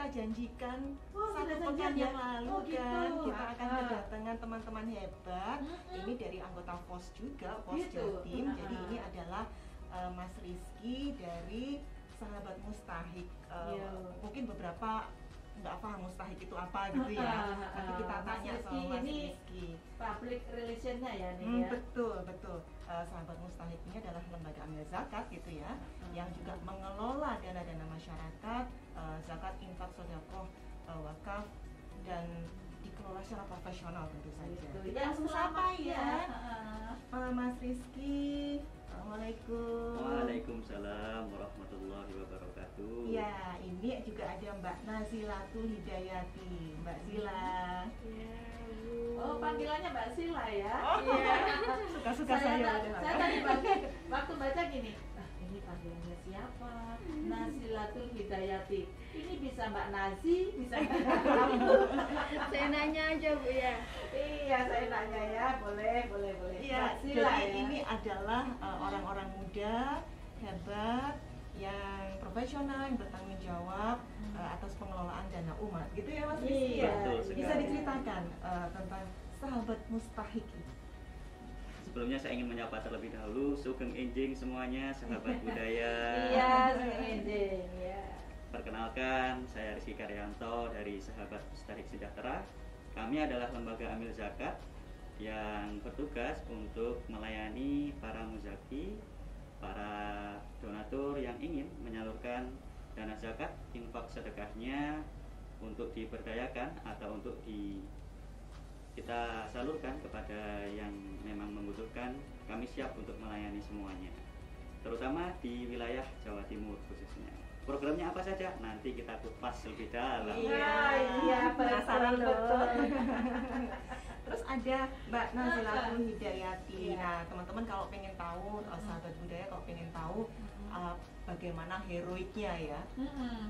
kita janjikan sudah 1 pekan janjian yang ya? lalu Oh, gitu. kan kita akan kedatangan teman-teman hebat. Ini dari anggota POS juga, POS Gitu. Jatim. Jadi ini adalah Mas Rizky dari Sahabat Mustahik. Iya. Mungkin beberapa nggak paham mustahik itu apa gitu ya. Nanti kita Mas tanya Rizky sama Mas ini Rizky. Public relationnya ya nih ya. Betul. Sahabat Mustahik ini adalah lembaga amil zakat gitu ya, yang juga mengelola dana-dana masyarakat, zakat, infak, sedekah, wakaf, dan dikelola secara profesional tentu saja. Gitu. Kita Ya, langsung selamat sapa ya, Mas Rizky. Assalamualaikum. Waalaikumsalam warahmatullahi wabarakatuh. Ya, ini juga ada Mbak Nazilatul Hidayati, Mbak Zila. Ya, Bu. Oh, panggilannya Mbak Sila ya. Iya. Suka-suka saya. Saya tadi waktu baca gini, ini panggilannya siapa? Nazilatul Hidayati. Ini bisa Mbak Nazi, bisa Mbak Kamu. Saya nanya aja, Bu ya. Iya, saya nanya ya, boleh. Iya, Mbak Sila jadi ya. ini adalah orang-orang muda hebat yang profesional, yang bertanggung jawab atas pengelolaan dana umat, gitu ya Mas Rizky? Iya, betul sekali. Bisa diceritakan tentang Sahabat Mustahik ini? Sebelumnya saya ingin menyapa terlebih dahulu Sugeng Enjing semuanya, sahabat budaya. Iya, Sugeng ya. Perkenalkan, saya Rizky Karyanto dari Sahabat Mustahik Sejahtera. Kami adalah lembaga amil zakat yang bertugas untuk melayani para muzaki, para donatur yang ingin menyalurkan dana zakat, infak sedekahnya untuk diberdayakan atau untuk kita salurkan kepada yang memang membutuhkan. Kami siap untuk melayani semuanya, terutama di wilayah Jawa Timur khususnya. Programnya apa saja? Nanti kita kupas lebih dalam. Iya, penasaran betul. Terus ada Mbak Nazilatul Hidayati. Iya. Nah, teman-teman kalau pengen tahu, sahabat budaya kalau pengen tahu bagaimana heroiknya ya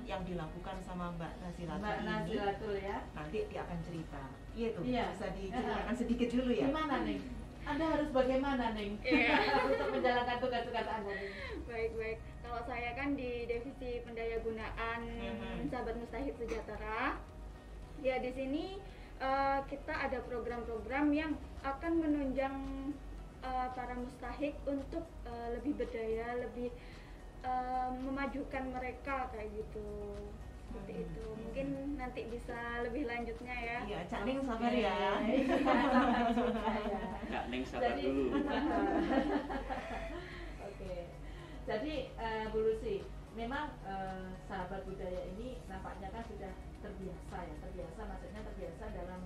yang dilakukan sama Mbak Nazilatul Mbak ini, Nazilatul ya. nanti dia akan cerita. Iya tuh, Iya. bisa diceritakan sedikit dulu ya. Gimana nih? Anda harus bagaimana nih untuk menjalankan tugas-tugas Anda nih? Baik. Kalau saya kan di divisi pendayagunaan Sahabat Mustahik Sejahtera. Ya, di sini kita ada program-program yang akan menunjang para mustahik untuk lebih berdaya, lebih memajukan mereka kayak gitu. Seperti itu. Mungkin nanti bisa lebih lanjutnya ya. Iya, Cak Ning sabar ya. Kak Neng sabar Jadi, dulu. Oke. Jadi Bu Lucy, memang sahabat budaya ini nampaknya kan sudah terbiasa ya, maksudnya terbiasa dalam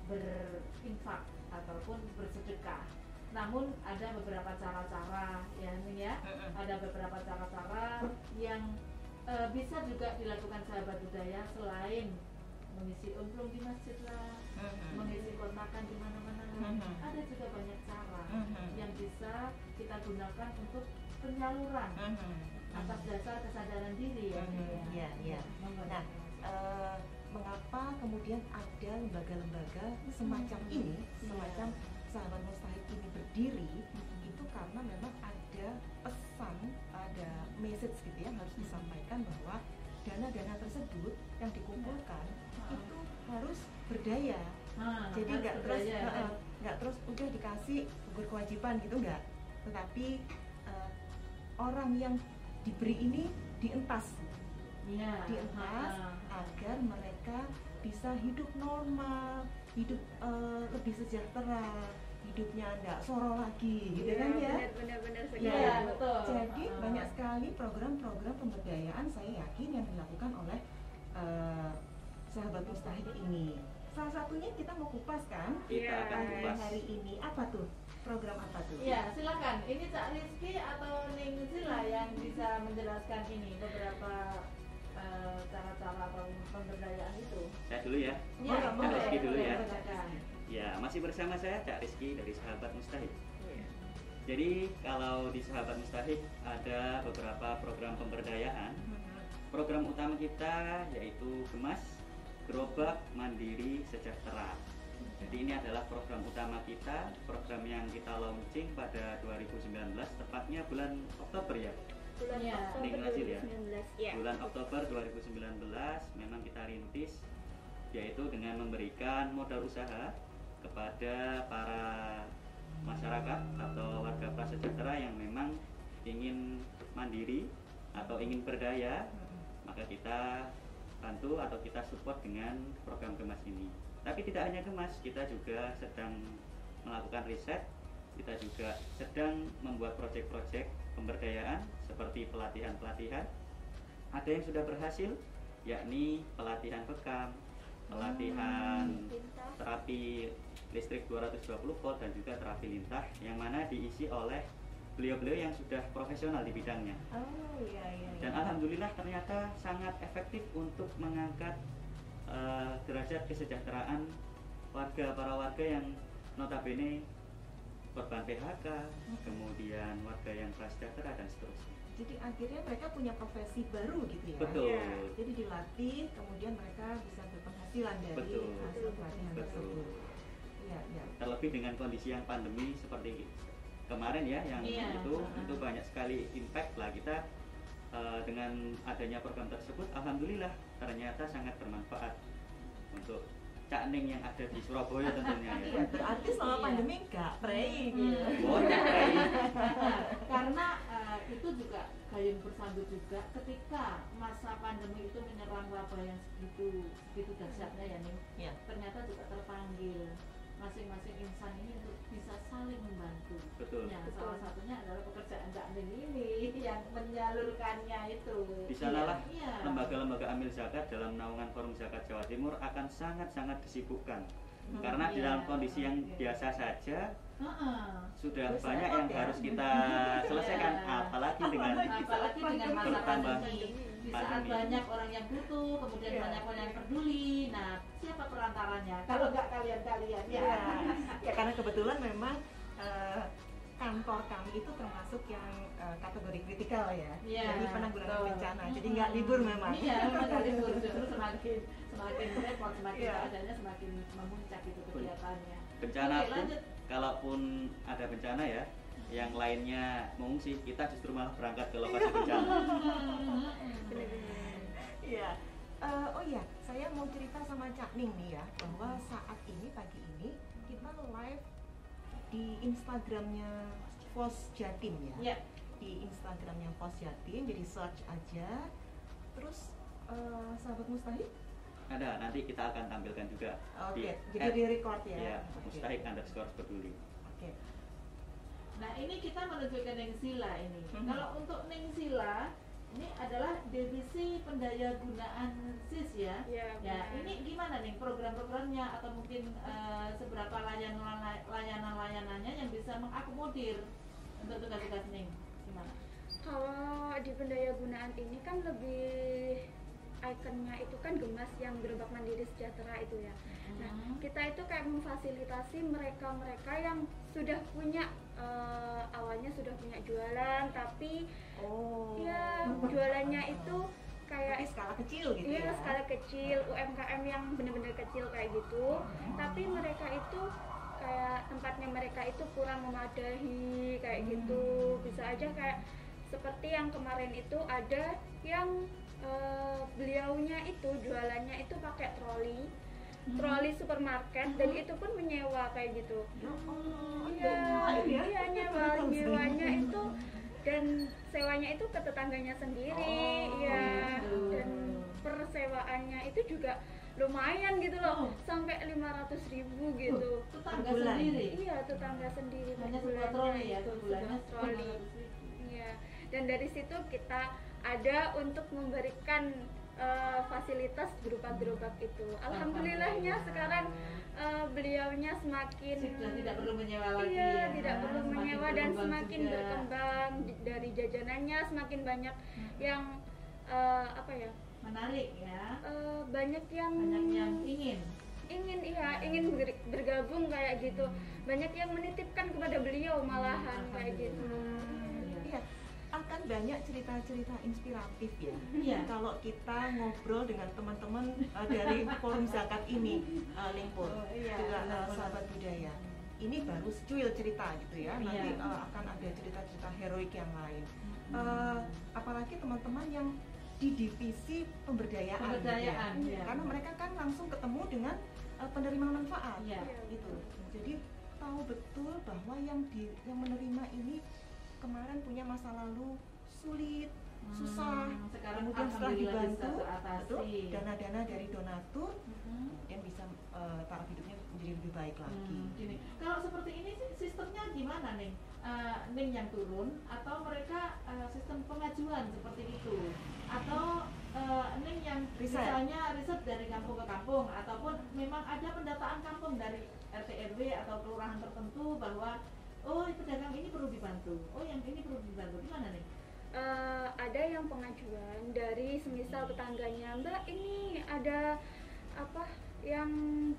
berinfak ataupun bersedekah. Namun ada beberapa cara-cara ya, ada beberapa cara-cara yang bisa juga dilakukan sahabat budaya selain mengisi umroh di masjid lah, mengisi kontakan di mana-mana. Ada juga banyak cara yang bisa kita gunakan untuk penyaluran atas dasar kesadaran diri ya. Iya. Nah, mengapa kemudian ada lembaga-lembaga semacam ini, semacam Sahabat Mustahik ini berdiri? Itu karena memang ada pesan, ada message gitu yang harus disampaikan bahwa dana-dana tersebut yang dikumpulkan itu harus berdaya. Jadi nggak terus udah dikasih gugur kewajiban gitu, nggak. Tetapi orang yang diberi ini dientas agar mereka bisa hidup normal, hidup lebih sejahtera, hidupnya enggak soro lagi, gitu kan ya? Benar sekali. Iya, betul. Jadi banyak sekali program-program pemberdayaan saya yakin yang dilakukan oleh Sahabat Mustahik ini. Salah satunya kita mau kupas kan? Kita akan kupas. Hari ini apa tuh? Program apa tuh? Iya, silakan. Ini Cak Rizky atau Ning Zila yang bisa menjelaskan ini beberapa cara-cara pemberdayaan itu. Saya dulu ya. Iya, Cak Rizky dulu ya. Silakan. Ya, masih bersama saya Cak Rizky dari Sahabat Mustahik. Jadi kalau di Sahabat Mustahik ada beberapa program pemberdayaan. Program utama kita yaitu Gemas, Gerobak Mandiri Sejahtera. Jadi ini adalah program utama kita, program yang kita launching pada 2019, tepatnya bulan Oktober ya. Bulan Iya. Oktober Ning Nazil ya. 2019 ya. bulan Oktober 2019 memang kita rintis, yaitu dengan memberikan modal usaha kepada para masyarakat atau warga prasejahtera yang memang ingin mandiri atau ingin berdaya, maka kita bantu atau kita support dengan program Gemas ini. Tapi tidak hanya Gemas, kita juga sedang melakukan riset, kita juga sedang membuat proyek-proyek pemberdayaan seperti pelatihan-pelatihan. Ada yang sudah berhasil, yakni pelatihan bekam, pelatihan terapi listrik 220 volt dan juga terapi lintah, yang mana diisi oleh beliau-beliau yang sudah profesional di bidangnya. Dan alhamdulillah ternyata sangat efektif untuk mengangkat derajat kesejahteraan para warga yang notabene korban PHK, kemudian warga yang prasejahtera dan seterusnya. Jadi akhirnya mereka punya profesi baru gitu ya. Betul. Ya. Jadi dilatih, kemudian mereka bisa berpenghasilan dari hasil pelatihan tersebut. Iya, iya. Terlebih dengan kondisi yang pandemi seperti kemarin ya, yang itu banyak sekali impact lah kita. Dengan adanya program tersebut, alhamdulillah ternyata sangat bermanfaat untuk Cak Ning yang ada di Surabaya tentunya ya. Berarti selama pandemi nggak prei gitu. Nggak prei. Karena itu juga gayung bersambut juga ketika masa pandemi itu menyerang wabah yang begitu dahsyatnya ya Ning. Ya. Ternyata juga terpanggil masing-masing insan ini untuk bisa saling membantu. Betul. Ya, salah satunya adalah pekerjaan Cak Ning ini yang menyalurkannya itu. Di sanalah Iya. lembaga-lembaga Amil Zakat dalam naungan Forum Zakat Jawa Timur akan sangat-sangat disibukkan. Karena di dalam kondisi yang biasa saja sudah Terus banyak repot yang ya. harus kita selesaikan, apalagi dengan masa pandemi. Di saat Pandemi. banyak orang yang butuh, kemudian Iya. banyak orang yang peduli. Nah, siapa perantaranya? Kalau nggak kalian-kalian ya. Ya, karena kebetulan memang kantor kami itu termasuk yang kategori kritikal ya, Iya, jadi penanggulangan betul. bencana. Jadi nggak libur memang. Iya, memang nggak libur. Justru semakin repot, semakin Iya. keadaannya semakin memuncak itu kegiatannya. bencana Oke, pun, lanjut. kalaupun ada bencana ya, yang lainnya mengungsi, kita justru malah berangkat ke lokasi bencana. Iya. Oh iya, saya mau cerita sama Cak Ning nih ya, bahwa saat ini pagi ini kita live di Instagramnya Pos Jatim ya. Iya. Di Instagramnya Pos Jatim, jadi search aja. Terus sahabat mustahik. Ada, nanti kita akan tampilkan juga. Oke, jadi di record ya. Iya, Oke. mustahik_peduli. Oke. Nah, ini kita menuju ke Nengsila ini. Mhm. Kalau untuk Nengsila, ini adalah divisi pendaya gunaan SIS ya. Iya, Ya, benar. ini gimana nih program-programnya atau mungkin seberapa layanan-layanannya yang bisa mengakomodir untuk tugas-tugas Ning? Gimana? Kalau di pendaya gunaan ini kan lebih ikonnya itu kan Gemas yang gerobak mandiri sejahtera itu ya. Nah, kita itu kayak memfasilitasi mereka-mereka yang sudah punya awalnya sudah punya jualan, tapi ya jualannya itu kayak Tapi skala kecil gitu iya, ya. skala kecil, UMKM yang benar-benar kecil kayak gitu. Tapi mereka itu kayak tempatnya mereka itu kurang memadai kayak gitu. Bisa aja kayak seperti yang kemarin itu ada yang beliaunya itu jualannya itu pakai troli supermarket dan itu pun menyewa kayak gitu. Ya Allah, Iya, iya nyewanya sendiri. itu dan sewanya itu ke tetangganya sendiri, iya. Dan persewaannya itu juga lumayan gitu loh, sampai 500.000 gitu. Tetangga Per bulan. sendiri. Iya, tetangga sendiri per Hanya sebuah bulannya troli ya, itu, per bulannya sebuah troli. 500.000. Iya. Dan dari situ kita ada untuk memberikan fasilitas berupa gerobak itu. Alhamdulillahnya sekarang beliaunya semakin Sudah tidak perlu menyewa lagi iya, ya. tidak perlu Semakin menyewa dan berkembang semakin juga. berkembang dari jajanannya semakin banyak yang apa ya? Menarik ya. Banyak yang ingin. ingin bergabung kayak gitu. Banyak yang menitipkan kepada beliau malahan kayak gitu. Iya, akan banyak cerita-cerita inspiratif ya. Iya. Kalau kita ngobrol dengan teman-teman dari Forum Zakat ini, Lingpur, iya, juga benar-benar. sahabat budaya. Ini baru secuil cerita gitu ya. Nanti Iya. akan ada cerita-cerita heroik yang lain. Apalagi teman-teman yang di divisi pemberdayaan, Pemberdayaan, gitu ya. ya. Karena mereka kan langsung ketemu dengan penerima manfaat, Iya. gitu. Jadi tahu betul bahwa yang menerima ini kemarin punya masa lalu sulit, susah, Sekarang kemudian setelah alhamdulillah bisa dibantu, teratasi. betul, dana-dana dari donatur, Mhm. kemudian bisa taraf hidupnya menjadi lebih baik lagi. Gini, kalau seperti ini sih sistemnya gimana nih? Ning yang turun atau mereka sistem pengajuan seperti itu, atau Ning yang Riset. misalnya riset dari kampung ke kampung, ataupun memang ada pendataan kampung dari RT RW atau kelurahan tertentu bahwa oh pedagang ini perlu dibantu, oh yang ini perlu dibantu, gimana nih? Ada yang pengajuan dari semisal tetangganya, Mbak ini ada apa yang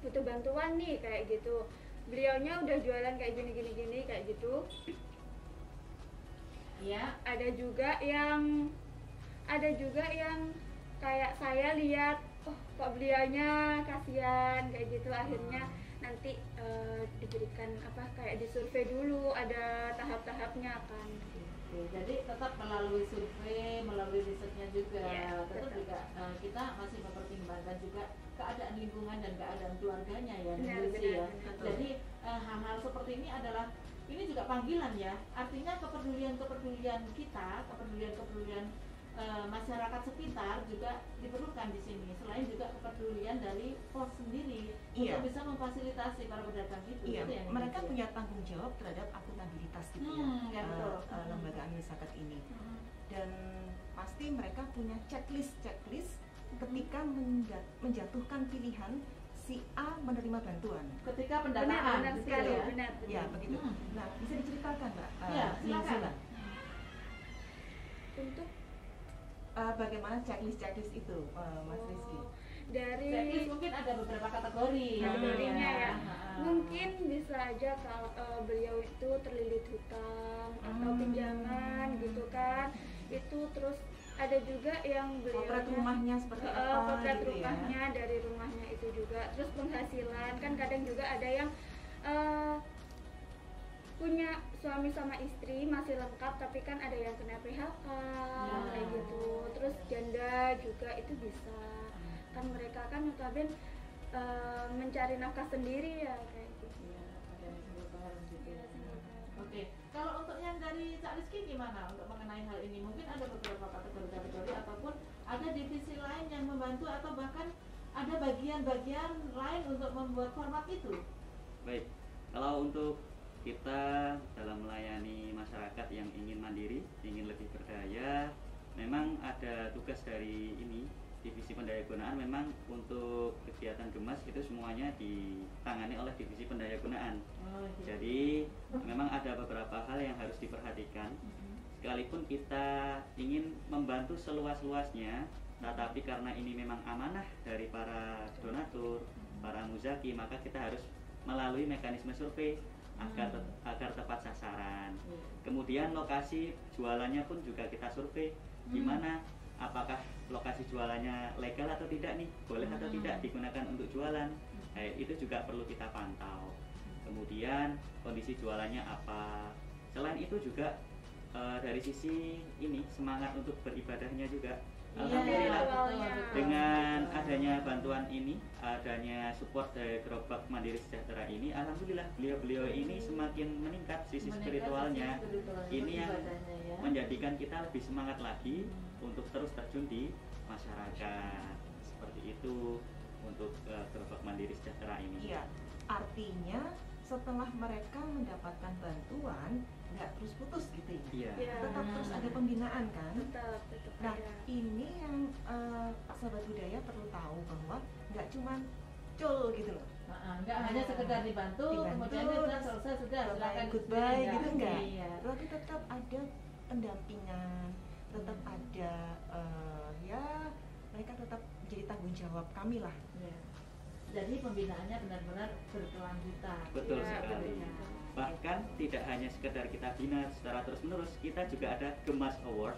butuh bantuan nih kayak gitu, beliaunya udah jualan kayak gini kayak gitu. Iya. Ada juga yang kayak saya lihat, oh kok beliaunya kasihan kayak gitu, akhirnya nanti diberikan apa kayak disurvei dulu, ada tahap-tahapnya kan. Oke, jadi tetap melalui survei, melalui risetnya juga, Iya, tetap betul. juga kita masih mempertimbangkan juga keadaan lingkungan dan keadaan keluarganya ya, Benar, Bu Lucy benar, ya. betul. Jadi hal-hal seperti ini adalah ini juga panggilan ya, artinya kepedulian kita, kepedulian masyarakat sekitar juga diperlukan di sini. Selain juga kepedulian dari pos sendiri Iya. untuk bisa memfasilitasi para pedagang itu. Iya, Itu yang mereka dimaksud. punya tanggung jawab terhadap akuntabilitas gitu Ya, betul. lembaga amil zakat ini. Mhm. Dan pasti mereka punya checklist ketika menjatuhkan pilihan si A menerima bantuan. Ketika pendataan Benar gitu sekali, ya. benar. Ya begitu. Hmm. Nah, bisa diceritakan Mbak? Ya, Ning silakan. Zula, Untuk bagaimana checklist itu, Mas Rizky? dari Checklist mungkin ada beberapa kategori. kategorinya ya. Ha-ha. Mungkin bisa aja kalau beliau itu terlilit hutang atau pinjaman gitu kan. Itu terus ada juga yang beliau Potret rumahnya seperti apa potret gitu ya? rumahnya, dari rumahnya itu juga. Terus penghasilan kan kadang juga ada yang punya suami sama istri masih lengkap tapi kan ada yang kena PHK kayak gitu. Terus janda juga itu bisa. Kan mereka kan notabene mencari nafkah sendiri ya kayak gitu. Iya, ada yang single parent gitu. Iya, single parent. Oke, kalau untuk yang dari Cak Rizky gimana untuk mengenai hal ini? Mungkin ada beberapa kategori ataupun ada divisi lain yang membantu atau bahkan ada bagian-bagian lain untuk membuat format itu. Baik, kalau untuk kita dalam melayani masyarakat yang ingin mandiri, ingin lebih berdaya, memang ada tugas dari ini divisi pendayagunaan. Memang untuk kegiatan gemas itu semuanya ditangani oleh divisi pendayagunaan. Oh, gitu. Jadi memang ada beberapa hal yang harus diperhatikan. Sekalipun kita ingin membantu seluas-luasnya, tetapi karena ini memang amanah dari para donatur, para muzaki, maka kita harus melalui mekanisme survei agar tepat sasaran. Kemudian lokasi jualannya pun juga kita survei, di mana apakah lokasi jualannya legal atau tidak nih, boleh atau tidak digunakan untuk jualan. Itu juga perlu kita pantau. Kemudian kondisi jualannya apa. Selain itu juga dari sisi ini semangat untuk beribadahnya juga. Alhamdulillah, betul. dengan adanya bantuan ini, adanya support dari Gerobak Mandiri Sejahtera ini, alhamdulillah beliau-beliau ini semakin meningkat sisi spiritualnya. Ini yang ibadahnya ya. menjadikan kita lebih semangat lagi untuk terus terjun di masyarakat. Seperti itu untuk Gerobak Mandiri Sejahtera ini. Iya, artinya setelah mereka mendapatkan bantuan nggak terus putus gitu ya? Iya. Ya, Tetap terus ada pembinaan kan? tetap Nah, ada. ini yang sahabat budaya perlu tahu bahwa nggak cuma cul gitu loh. Enggak hanya sekedar dibantu, kemudian Dibantu, sudah selesai, sudah silakan goodbye sendiri, gitu enggak? Iya. Tapi tetap ada pendampingan, tetap ada ya mereka tetap menjadi tanggung jawab kami lah. Iya. Jadi pembinaannya benar-benar berkelanjutan. Betul Iya, sekali. benar. Bahkan tidak hanya sekedar kita bina secara terus-menerus, kita juga ada Gemas Award,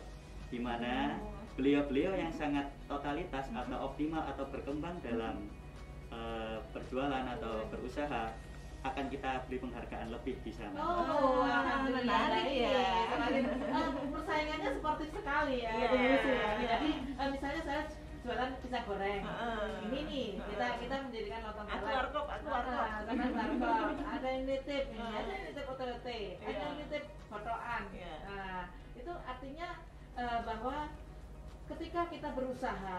di mana beliau-beliau yang sangat totalitas atau optimal atau berkembang dalam berjualan atau berusaha, akan kita beri penghargaan lebih di sana. Oh, alhamdulillah. Menarik ya. Persaingannya sportif sekali ya. Iya. Jadi misalnya saya jualan pisang goreng. Ini nih kita menjadikan lontong Aku salad. warkop. Sama warkop. Ada yang nitip, ada yang nitip otoyote, ada yang nitip fotoan. Iya. Nah, itu artinya bahwa ketika kita berusaha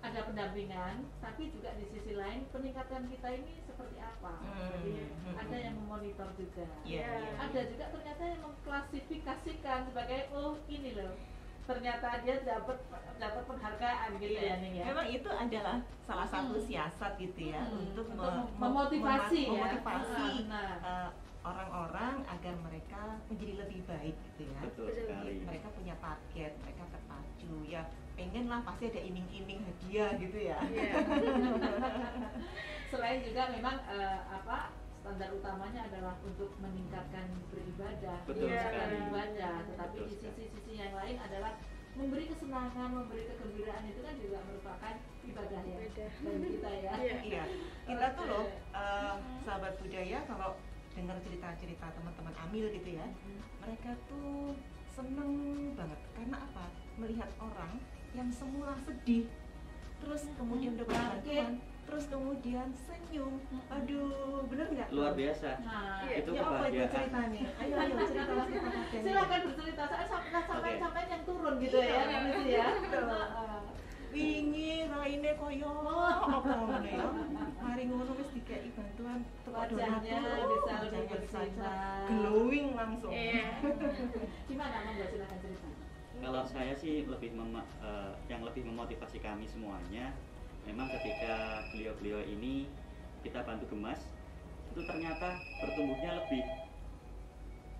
ada pendampingan, tapi juga di sisi lain peningkatan kita ini seperti apa. Jadi ada yang memonitor juga. Iya. Ada juga ternyata yang mengklasifikasikan sebagai oh ini loh, ternyata dia dapat penghargaan gitu ya Ning ya. Memang itu adalah salah satu siasat gitu ya untuk memotivasi ya. memotivasi Nah. orang-orang agar mereka menjadi lebih baik gitu ya. Betul sekali. Mereka punya target, mereka terpacu ya, pengen lah pasti ada iming-iming hadiah gitu ya. Selain juga memang standar utamanya adalah untuk meningkatkan beribadah, Betul meningkatkan sekali. ibadah, tetapi Betul di sekali. sisi yang lain adalah memberi kesenangan, memberi kegembiraan itu kan juga merupakan ibadah ya Ibadah. bagi kita ya. Iya, kita tuh loh sahabat budaya kalau dengar cerita-cerita teman-teman Amil gitu ya, mereka tuh seneng banget karena apa? Melihat orang yang semula sedih, terus kemudian dapat bantuan, terus kemudian senyum. Aduh, bener nggak? Luar biasa. Nah, Iya. Itu Ya apa itu kebahagiaan. cerita nih? Ayo cerita kakeknya. silakan bercerita. Saya sampai yang turun gitu ya, Iya. gitu ya. Betul. Wingi raine koyo apa ngono ya. Mari ngono wis dikeki bantuan teko Wajahnya donatur, bisa wajahnya lebih bisa bersinar. glowing langsung. Iya. Gimana Monggo silakan cerita. Kalau saya sih yang lebih memotivasi kami semuanya, memang ketika beliau-beliau ini kita bantu gemas, itu ternyata bertumbuhnya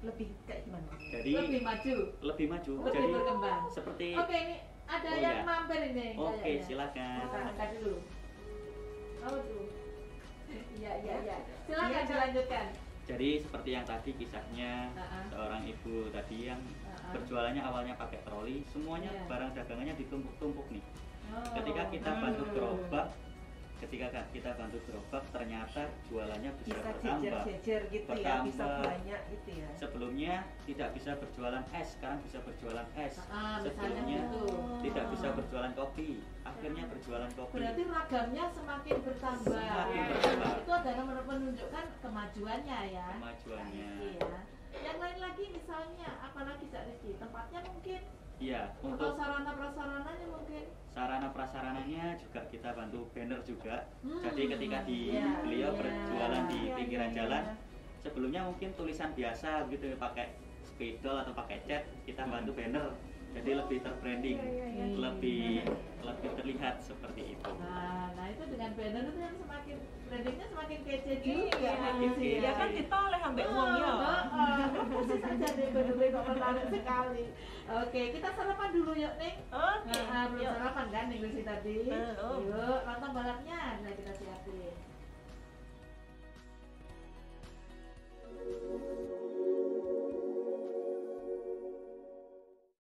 Lebih kayak gimana? jadi Lebih maju, lebih maju. lebih Jadi berkembang. seperti Oke, ini ada Oh, yang ya. mampir ini. Oke, kayaknya. silakan. Kita angkat dulu. Oh, dulu. Iya. Silakan Iya, dilanjutkan. Jadi seperti yang tadi kisahnya seorang ibu tadi yang berjualannya awalnya pakai troli, semuanya Iya. barang dagangannya ditumpuk-tumpuk nih. Oh. Ketika kita bantu gerobak, ternyata jualannya bisa Bisa bertambah. jejer-jejer gitu ya, bisa Bertambah. banyak gitu ya. Sebelumnya tidak bisa berjualan es, sekarang bisa berjualan es. Misalnya Sebelumnya gitu. tidak bisa berjualan kopi, akhirnya berjualan kopi. Berarti ragamnya semakin bertambah. Semakin bertambah. Itu adalah menunjukkan kemajuannya ya. Kemajuannya. Iya. Yang lain lagi misalnya apalagi Cak Rizky, tempatnya mungkin Iya, atau untuk sarana prasarananya mungkin. sarana prasarananya juga kita bantu banner juga. Jadi ketika Iya, beliau iya. berjualan di Iya, pinggiran iya, jalan, iya. sebelumnya mungkin tulisan biasa gitu pakai spidol atau pakai cat, kita bantu banner. Jadi lebih terbranding, Iya. lebih terlihat seperti itu. Nah itu dengan banner itu yang semakin brandingnya semakin kece juga. Iya, kece. ya kan ditoleh ambek wong ya. Pasti saja deh banner kok menarik sekali. Oke, kita sarapan dulu yuk Ning. Oke. Belum Yuk. sarapan kan Ning Lucy tadi. Belum. Yuk, lontong balapnya nah kita siapin.